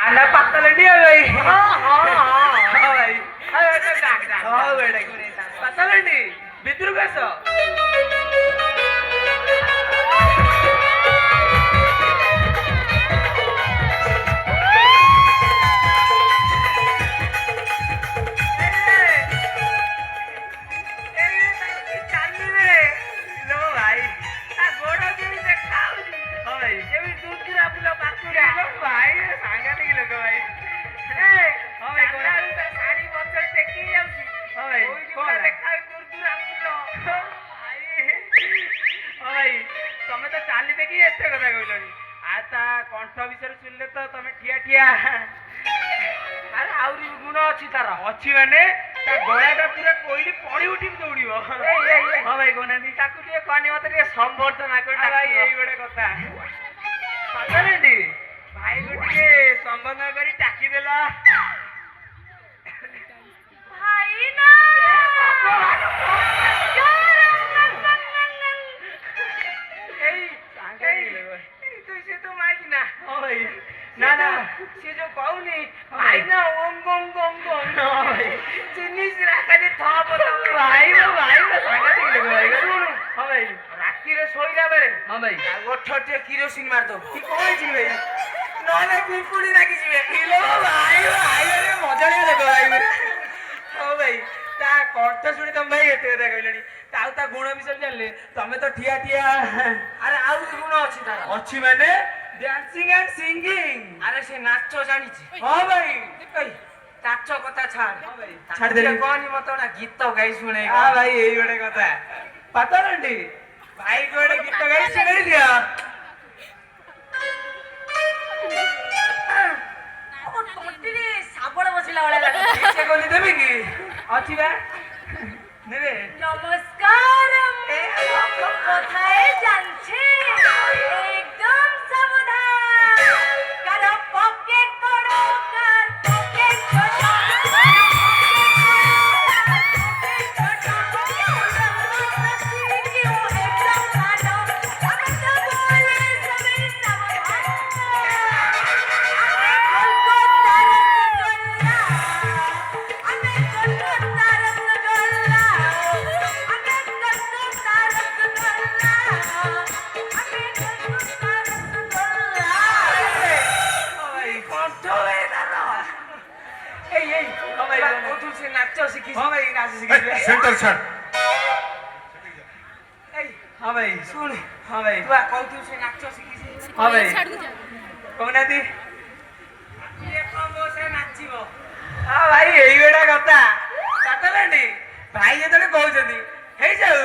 आना पातल नहीं है भाई। हाँ भाई हाँ बेटा पातल नहीं बिद्रु कैसा तमे तो चाली देखी एते कथा कहलनी आता कंठ विषय सुनले तो तमे ठिया ठिया अरे आउरी गुण अछि तार अछि माने ता गळाटा पूरा कोइली पड़ी उठी दौड़िबो हां भाई कोनादी ताकू टिके कनी मते टिके संबर्धना कर भाई एई बडे कथा पातरेंडी भाई को टिके संबंधन करी टाकी देला भाई ना ना ना से जो कहूनी भाई ना ओंग ओंग ओंग ओंग भाई चिन्नी सिरा खाली था बता भाई सागा ठीक लगे भाई सुन हां भाई राती रे सोइला बेले हां भाई गोठटे किरोसिन मार दो की कहै छी भाई नले पिपुडी लागी जिवे किलो भाई रे मजालिया देखो भाई हां भाई ता कंठ सुनी तुम भाई एते कथा कहलनी ताऊ ता गुण विषय जानले तमे तो ठिया ठिया अरे आउ गुण अछि तार अछि माने डांसिंग एंड सिंगिंग अरे से नाचो जानी छी हां भाई कई नाचो कथा छाड़ हां भाई छाड़ दे कोनी मत ना गीत गाई सुने हां भाई एई बडे कथा पता नंडी भाई को बडे गीत गाई सुने दिया ओ टोटी रे साबळ बसिला वाला लागे से कोनी देबे की अछि बा नेबे नमस्कार आपको कोথায় যাচ্ছে एकदम सावधान কারো পকেট বড় কার পকেট ছোট सेंटर छाड़ हाँ भाई सुन हाँ भाई तू कहतु से नाच शिखी हाँ भाई कहना दी ये कमो से नाचिबो हाँ भाई एई बेटा कथा काटलानी भाई जेतले कहउछंदी हे जाऊ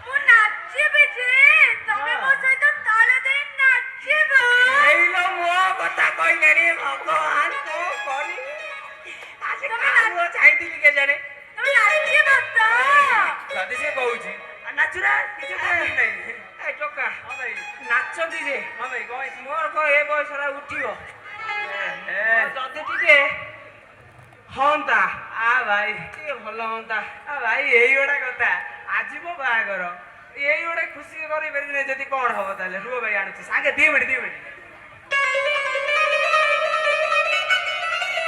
मु नाचिबे जे तमे मो सहित ताल देई नाचिबो एई लो मो कथा कहले रे भगवान को करी आज कानो चाहती के जाने तमे नाचिबो त कदी से कहउची नाचुरा किछ कहली नै ए टोका हां भाई नाचंदी जे हां भाई कहै मोर को ए बयसरा उठिबो ए जदि टिके हंता आ भाई के भलो हंता आ भाई एई गोडा कथा आजि मो बागर एई गोडा खुशी करि बेरि नै जदि कोन हबो ताले रुओ भाई आनुची सागे 2 मिनिट